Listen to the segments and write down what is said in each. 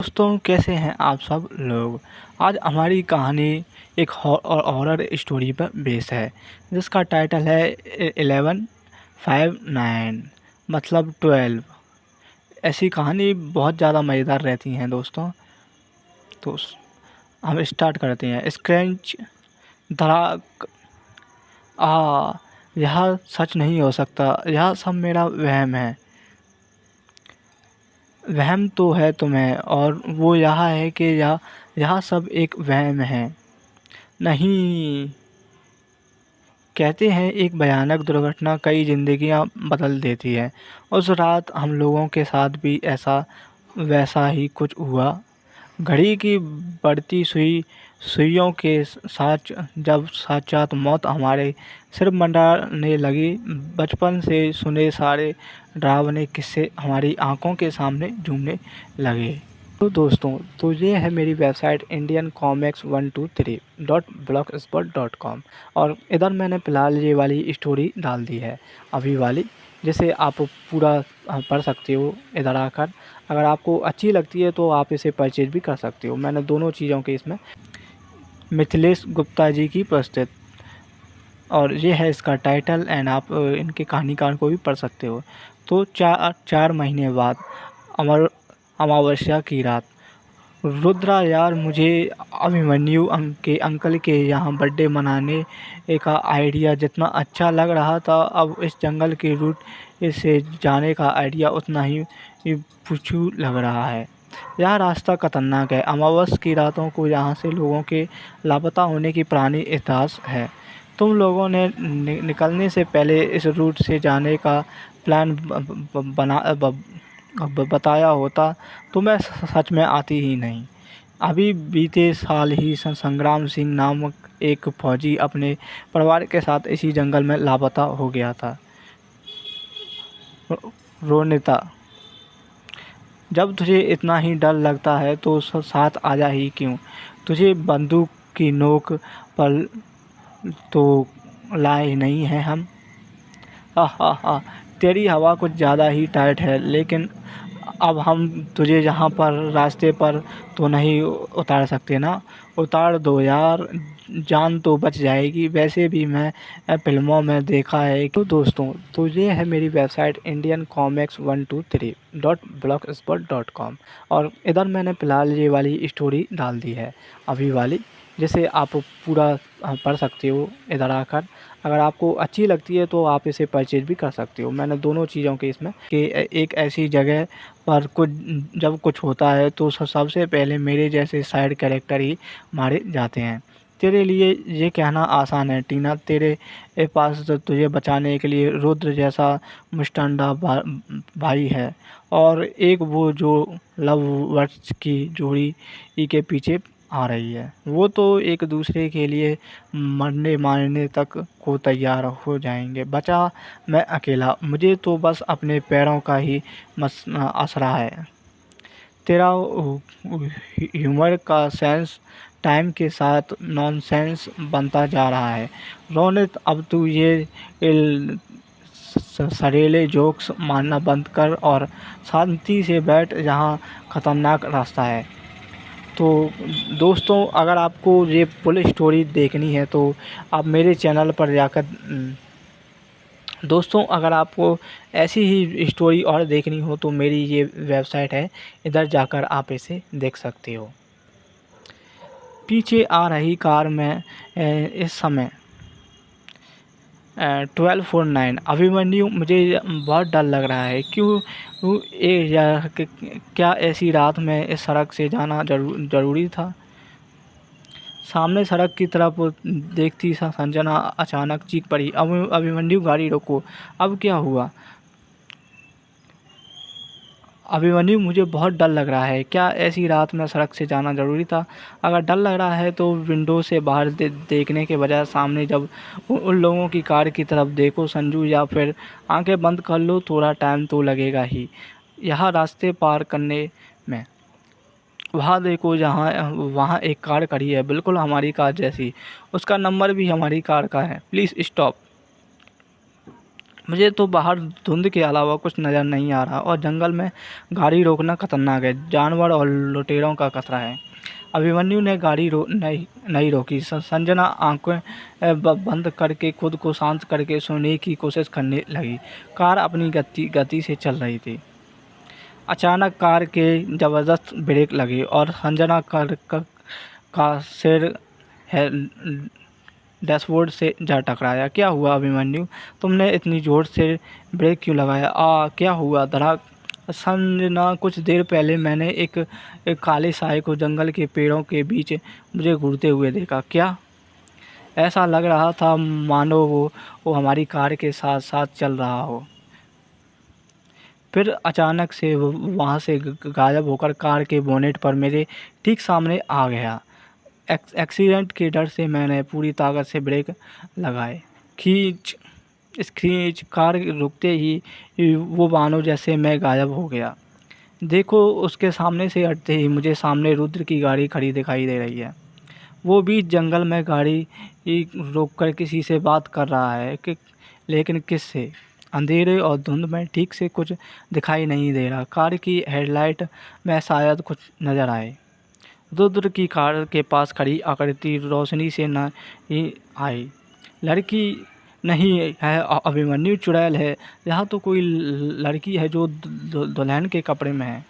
दोस्तों, कैसे हैं आप सब लोग। आज हमारी कहानी एक हॉरर स्टोरी पर बेस है जिसका टाइटल है 1159 मतलब 12। ऐसी कहानी बहुत ज़्यादा मज़ेदार रहती हैं दोस्तों। तो हम स्टार्ट करते हैं। स्क्रैच धड़ाक। आ यह सच नहीं हो सकता, यह सब मेरा वहम है। वहम तो है तुम्हें, और वो यह है कि यह सब एक वहम है। नहीं, कहते हैं एक भयानक दुर्घटना कई जिंदगियां बदल देती है। उस रात हम लोगों के साथ भी वैसा ही कुछ हुआ। घड़ी की बढ़ती सुइयों के साथ जब साक्षात मौत हमारे सिर मंडाने लगी, बचपन से सुने सारे डरावने किस्से हमारी आंखों के सामने झूमने लगे। तो दोस्तों, तो ये है मेरी वेबसाइट indiancomics123.blogspot.com। और इधर मैंने फ़िलहाल ये वाली स्टोरी डाल दी है, अभी वाली, जिसे आप पूरा पढ़ सकते हो इधर आकर। अगर आपको अच्छी लगती है तो आप इसे परचेज भी कर सकते हो। मैंने दोनों चीज़ों के इसमें मिथिलेश गुप्ता जी की प्रस्तुत, और ये है इसका टाइटल। एंड आप इनके कहानीकार को भी पढ़ सकते हो। तो 4 महीने बाद अमावस्या की रात, रुद्रा यार, मुझे अभिमन्यु के अंकल के यहाँ बर्थडे मनाने का आइडिया जितना अच्छा लग रहा था, अब इस जंगल के रूट से जाने का आइडिया उतना ही पुछू लग रहा है। यह रास्ता खतरनाक है। अमावस्या की रातों को यहाँ से लोगों के लापता होने की पुरानी इतिहास है। तुम लोगों ने निकलने से पहले इस रूट से जाने का प्लान बताया होता तो मैं सच में आती ही नहीं। अभी बीते साल ही संग्राम सिंह नामक एक फौजी अपने परिवार के साथ इसी जंगल में लापता हो गया था। रोनिता, जब तुझे इतना ही डर लगता है तो साथ आजा ही क्यों। तुझे बंदूक की नोक पर तो लाए नहीं हैं हम। हा हा हा, तेरी हवा कुछ ज़्यादा ही टाइट है, लेकिन अब हम तुझे यहाँ पर रास्ते पर तो नहीं उतार सकते ना। उतार दो यार, जान तो बच जाएगी। वैसे भी मैं फिल्मों में देखा है। तो दोस्तों, तो ये है मेरी वेबसाइट indiancomics123.blogspot.com। और इधर मैंने फ़िलहाल ये वाली स्टोरी डाल दी है, अभी वाली, जिसे आप पूरा पढ़ सकते हो इधर आकर। अगर आपको अच्छी लगती है तो आप इसे परचेज भी कर सकते हो। मैंने दोनों चीज़ों के इसमें कि एक ऐसी जगह पर जब कुछ होता है तो सबसे पहले मेरे जैसे साइड कैरेक्टर ही मारे जाते हैं। तेरे लिए ये कहना आसान है टीना, तेरे पास तो तुझे बचाने के लिए रुद्र जैसा मुस्टंडा भाई है, और एक वो जो लव बर्ड्स की जोड़ी के पीछे आ रही है। वो तो एक दूसरे के लिए मरने मारने तक को तैयार हो जाएंगे। बचा मैं अकेला, मुझे तो बस अपने पैरों का ही आसरा है। तेरा ह्यूमर का सेंस टाइम के साथ नॉनसेंस बनता जा रहा है। रोनित, अब तू ये सरेले जोक्स मारना बंद कर और शांति से बैठ, जहाँ खतरनाक रास्ता है। तो दोस्तों, अगर आपको ये फुल स्टोरी देखनी है तो आप मेरे चैनल पर जाकर दोस्तों, अगर आपको ऐसी ही स्टोरी और देखनी हो तो मेरी ये वेबसाइट है, इधर जाकर आप इसे देख सकते हो। पीछे आ रही कार में इस समय 1249 अभिमन्यु, मुझे बहुत डर लग रहा है। क्या ऐसी रात में इस सड़क से जाना ज़रूरी था। सामने सड़क की तरफ देखती संजना अचानक चीख पड़ी, अभिमन्यु गाड़ी रोको। अब क्या हुआ। अभिमन्यु, मुझे बहुत डर लग रहा है। क्या ऐसी रात में सड़क से जाना ज़रूरी था। अगर डर लग रहा है तो विंडो से बाहर देखने के बजाय सामने जब उन लोगों की कार की तरफ देखो संजू, या फिर आंखें बंद कर लो। थोड़ा टाइम तो लगेगा ही यहाँ रास्ते पार करने में। वहाँ देखो, वहाँ एक कार खड़ी है, बिल्कुल हमारी कार जैसी। उसका नंबर भी हमारी कार का है। Please stop. मुझे तो बाहर धुंध के अलावा कुछ नज़र नहीं आ रहा और जंगल में गाड़ी रोकना खतरनाक है। जानवर और लुटेरों का खतरा है। अभिमन्यु ने गाड़ी नहीं रोकी। संजना आंखें बंद करके खुद को शांत करके सोने की कोशिश करने लगी। कार अपनी गति से चल रही थी। अचानक कार के ज़बरदस्त ब्रेक लगे और संजना का सिर डैशबोर्ड से जा टकराया। क्या हुआ अभिमन्यु? तुमने इतनी ज़ोर से ब्रेक क्यों लगाया? क्या हुआ? धड़ाक। संजना, कुछ देर पहले मैंने एक काले साए को जंगल के पेड़ों के बीच मुझे घूरते हुए देखा। क्या? ऐसा लग रहा था मानो वो हमारी कार के साथ साथ चल रहा हो। फिर अचानक से वो वहाँ से गायब होकर कार के बोनेट पर मेरे ठीक सामने आ गया। एक्सीडेंट के डर से मैंने पूरी ताकत से ब्रेक लगाए। खींच कार रुकते ही वो मानो जैसे मैं गायब हो गया। देखो, उसके सामने से हटते ही मुझे सामने रुद्र की गाड़ी खड़ी दिखाई दे रही है। वो बीच जंगल में गाड़ी रोककर किसी से बात कर रहा है लेकिन किससे? अंधेरे और धुंध में ठीक से कुछ दिखाई नहीं दे रहा। कार की हेडलाइट में शायद कुछ नज़र आए। रुद्र की कार के पास खड़ी आकृति रोशनी से न ही आई। लड़की नहीं है, अभिमन्यु चुड़ैल है। यहाँ तो कोई लड़की है जो दुल्हन के कपड़े में है।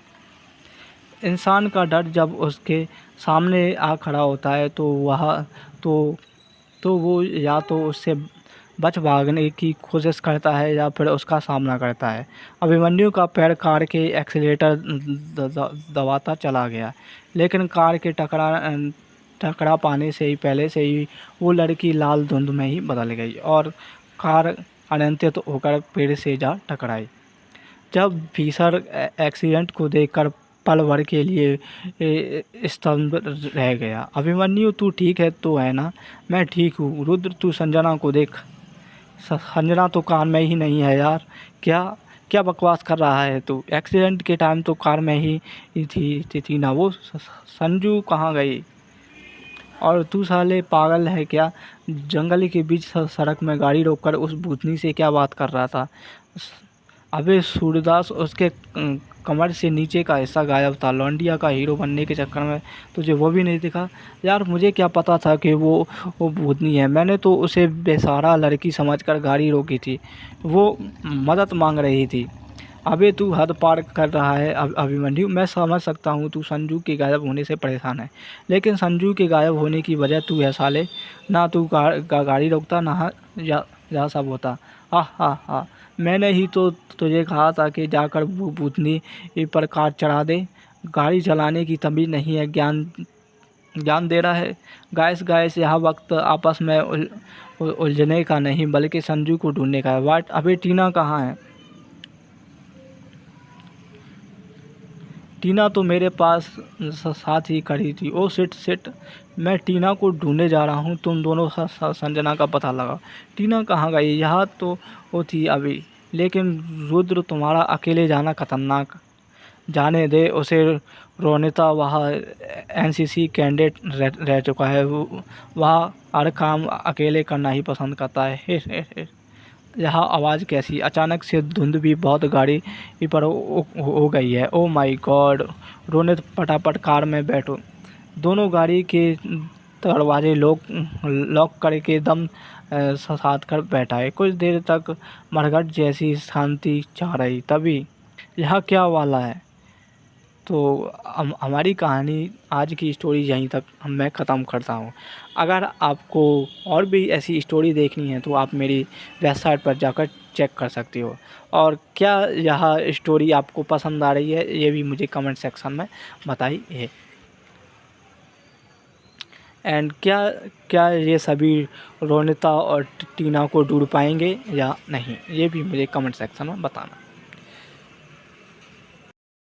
इंसान का डर जब उसके सामने आ खड़ा होता है तो वो या तो उससे बच भागने की कोशिश करता है या फिर उसका सामना करता है। अभिमन्यु का पैर कार के एक्सीलेटर दबाता चला गया, लेकिन कार के टकरा पाने से ही पहले से ही वो लड़की लाल धुंध में ही बदल गई और कार अनियंत्रित होकर पेड़ से जा टकराई। जब भीषण एक्सीडेंट को देखकर पल भर के लिए स्तब्ध रह गया। अभिमन्यु, तू ठीक है तो है ना? मैं ठीक हूँ। रुद्र, तू संजना को देख। संजना तो कार में ही नहीं है यार। क्या बकवास कर रहा है तू? एक्सीडेंट के टाइम तो कार में ही थी ना वो। संजू कहाँ गई? और तू साले पागल है क्या? जंगल के बीच सड़क में गाड़ी रोककर उस भूतनी से क्या बात कर रहा था? अबे सूरदास, उसके कमर से नीचे का हिस्सा गायब था। लौंडिया का हीरो बनने के चक्कर में तुझे वो भी नहीं दिखा? यार, मुझे क्या पता था कि वो भूतनी है। मैंने तो उसे बेसहारा लड़की समझकर गाड़ी रोकी थी। वो मदद मांग रही थी। अबे तू हद पार कर रहा है अभिमन्यु। मैं समझ सकता हूँ तू संजू के गायब होने से परेशान है, लेकिन संजू के गायब होने की वजह तू है साले। ना तू गाड़ी रोकता, ना या सब होता। हा, मैंने ही तो तुझे कहा था कि जाकर भूतनी पर कार चढ़ा दे। गाड़ी चलाने की तमीज़ नहीं है, ज्ञान दे रहा है। गाइस, यह वक्त आपस में उलझने का नहीं बल्कि संजू को ढूंढने का है। वाट, अबे टीना कहाँ है? टीना तो मेरे पास साथ ही खड़ी थी। ओ शिट, मैं टीना को ढूंढने जा रहा हूँ। तुम दोनों संजना का पता लगाओ। टीना कहाँ गई? यहाँ तो वो थी अभी। लेकिन रुद्र, तुम्हारा अकेले जाना खतरनाक। जाने दे उसे। रोनिता वहाँ एनसीसी कैडेट रह चुका है। वह हर काम अकेले करना ही पसंद करता है। हे। यह आवाज़ कैसी? अचानक से धुंध भी बहुत गाड़ी पर हो गई है। Oh my God! रोनित, फटाफट कार में बैठो। दोनों गाड़ी के दरवाजे लॉक करके दम साध कर बैठा है। कुछ देर तक मरघट जैसी शांति छा रही। तभी, यह क्या वाला है? तो हमारी कहानी, आज की स्टोरी यहीं तक मैं ख़त्म करता हूँ। अगर आपको और भी ऐसी स्टोरी देखनी है तो आप मेरी वेबसाइट पर जाकर चेक कर सकते हो। और क्या यह स्टोरी आपको पसंद आ रही है, ये भी मुझे कमेंट सेक्शन में बताइए। एंड क्या ये सभी रोनिता और टीना को ढूंढ पाएंगे या नहीं, ये भी मुझे कमेंट सेक्शन में बताना।